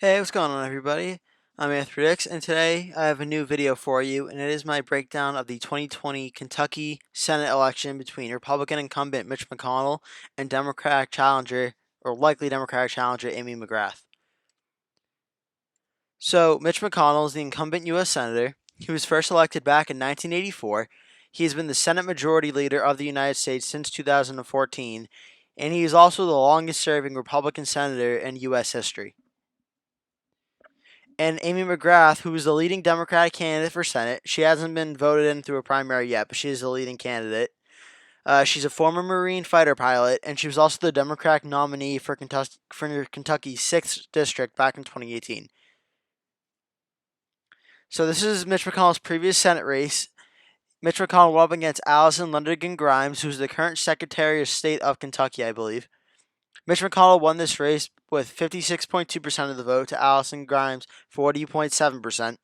Hey, what's going on, everybody? I'm Anthony, and today I have a new video for you, and it is my breakdown of the 2020 Kentucky Senate election between Republican incumbent Mitch McConnell and Democratic challenger, or likely Democratic challenger, Amy McGrath. So, Mitch McConnell is the incumbent U.S. Senator. He was first elected back in 1984. He has been the Senate Majority Leader of the United States since 2014, and he is also the longest serving Republican senator in U.S. history. And Amy McGrath, who is the leading Democratic candidate for Senate. She hasn't been voted in through a primary yet, but she is the leading candidate. She's a former Marine fighter pilot, and she was also the Democratic nominee for Kentucky's 6th District back in 2018. So this is Mitch McConnell's previous Senate race. Mitch McConnell went up against Allison Lundergan Grimes, who's the current Secretary of State of Kentucky, I believe. Mitch McConnell won this race with 56.2% of the vote to Allison Grimes' 40.7%.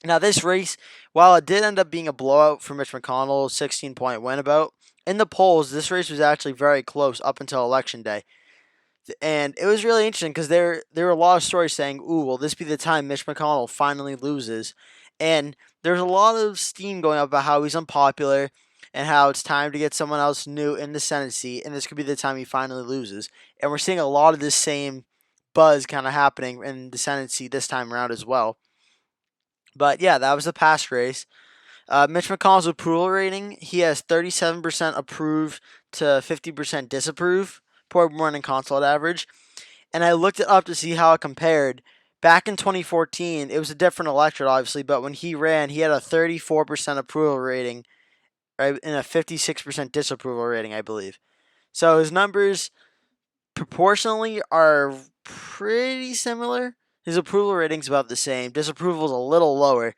Now, this race, while it did end up being a blowout for Mitch McConnell's 16-point win about, in the polls, this race was actually very close up until Election Day. And it was really interesting because there were a lot of stories saying, ooh, will this be the time Mitch McConnell finally loses? And there's a lot of steam going up about how he's unpopular and how it's time to get someone else new in the Senate seat, and this could be the time he finally loses. And we're seeing a lot of this same buzz kind of happening in the Senate seat this time around as well. But yeah, that was the past race. Mitch McConnell's approval rating, he has 37% approve to 50% disapprove, per morning consult average. And I looked it up to see how it compared. Back in 2014, it was a different electorate, obviously, but when he ran, he had a 34% approval rating, right, and a 56% disapproval rating, I believe. So his numbers proportionally are pretty similar. His approval rating's about the same. Disapproval is a little lower.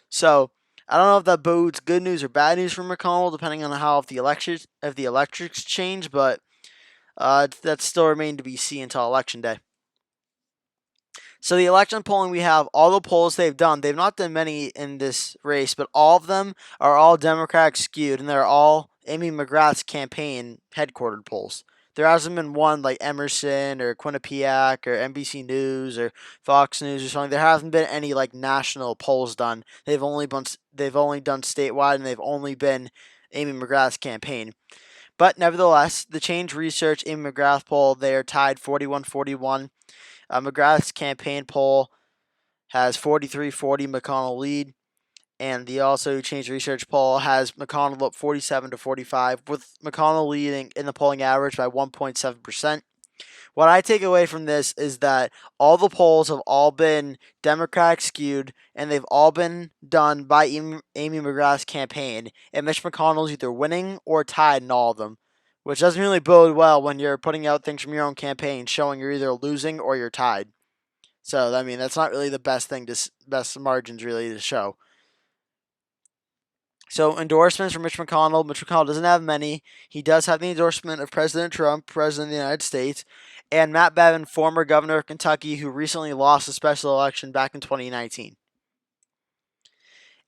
So I don't know if that bodes good news or bad news for McConnell, depending on how if the electrics change, but that still remains to be seen until Election Day. So the election polling, we have all the polls they've done. They've not done many in this race, but all of them are all Democratic skewed, and they're all Amy McGrath's campaign headquartered polls. There hasn't been one like Emerson or Quinnipiac or NBC News or Fox News or something. There hasn't been any like national polls done. They've only done statewide, and they've only been Amy McGrath's campaign. But nevertheless, the Change Research Amy McGrath poll, they are tied 41-41. McGrath's campaign poll has 43-40 McConnell lead, and the also Change Research poll has McConnell up 47-45, with McConnell leading in the polling average by 1.7%. What I take away from this is that all the polls have all been Democratic skewed, and they've all been done by Amy McGrath's campaign, and Mitch McConnell's either winning or tied in all of them, which doesn't really bode well when you're putting out things from your own campaign showing you're either losing or you're tied. So, I mean, that's not really the best margins really to show. So, endorsements for Mitch McConnell. Mitch McConnell doesn't have many. He does have the endorsement of President Trump, President of the United States, and Matt Bevin, former governor of Kentucky, who recently lost a special election back in 2019.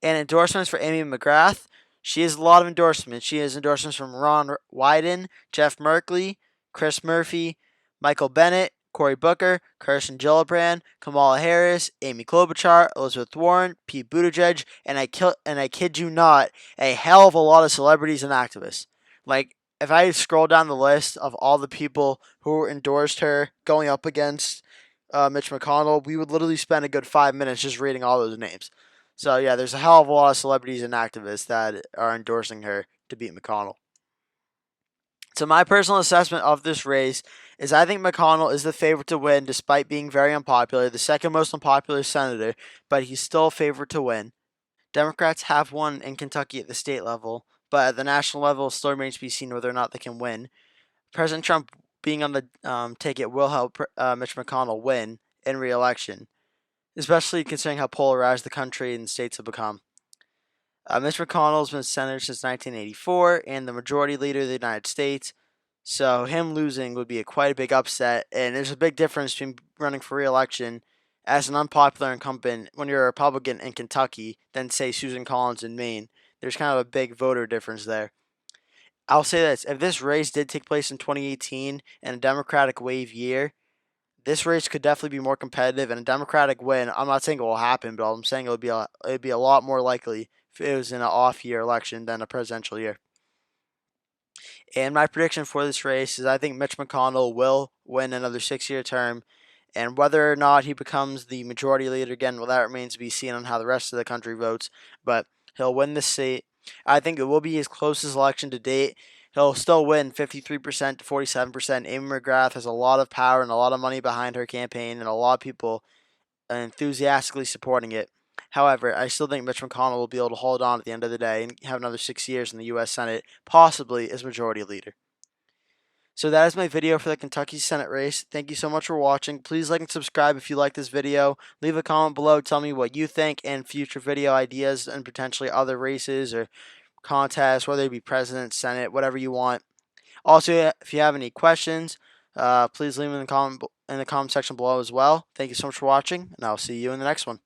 And endorsements for Amy McGrath. She has a lot of endorsements. She has endorsements from Ron Wyden, Jeff Merkley, Chris Murphy, Michael Bennet, Cory Booker, Kirsten Gillibrand, Kamala Harris, Amy Klobuchar, Elizabeth Warren, Pete Buttigieg, and I kid you not, a hell of a lot of celebrities and activists. Like, if I scroll down the list of all the people who endorsed her going up against Mitch McConnell, we would literally spend a good 5 minutes just reading all those names. So yeah, there's a hell of a lot of celebrities and activists that are endorsing her to beat McConnell. So my personal assessment of this race is I think McConnell is the favorite to win despite being very unpopular, the second most unpopular senator, but he's still a favorite to win. Democrats have won in Kentucky at the state level, but at the national level, it still remains to be seen whether or not they can win. President Trump being on the ticket will help Mitch McConnell win in re-election, especially considering how polarized the country and states have become. Mitch McConnell has been senator since 1984 and the majority leader of the United States, so him losing would be quite a big upset, and there's a big difference between running for re-election as an unpopular incumbent when you're a Republican in Kentucky than, say, Susan Collins in Maine. There's kind of a big voter difference there. I'll say this, if this race did take place in 2018 in a Democratic wave year, this race could definitely be more competitive, and a Democratic win. I'm not saying it will happen, but I'm saying it'd be a lot more likely if it was in an off-year election than a presidential year. And my prediction for this race is I think Mitch McConnell will win another 6-year term. And whether or not he becomes the majority leader again, well, that remains to be seen on how the rest of the country votes. But he'll win the seat. I think it will be his closest election to date. He'll still win 53% to 47%. Amy McGrath has a lot of power and a lot of money behind her campaign, and a lot of people enthusiastically supporting it. However, I still think Mitch McConnell will be able to hold on at the end of the day and have another 6 years in the U.S. Senate, possibly as majority leader. So that is my video for the Kentucky Senate race. Thank you so much for watching. Please like and subscribe if you like this video. Leave a comment below. Tell me what you think and future video ideas and potentially other races or contests, whether it be president, senate, whatever you want. Also, if you have any questions, please leave them in the comment section below as well. Thank you so much for watching, and I'll see you in the next one.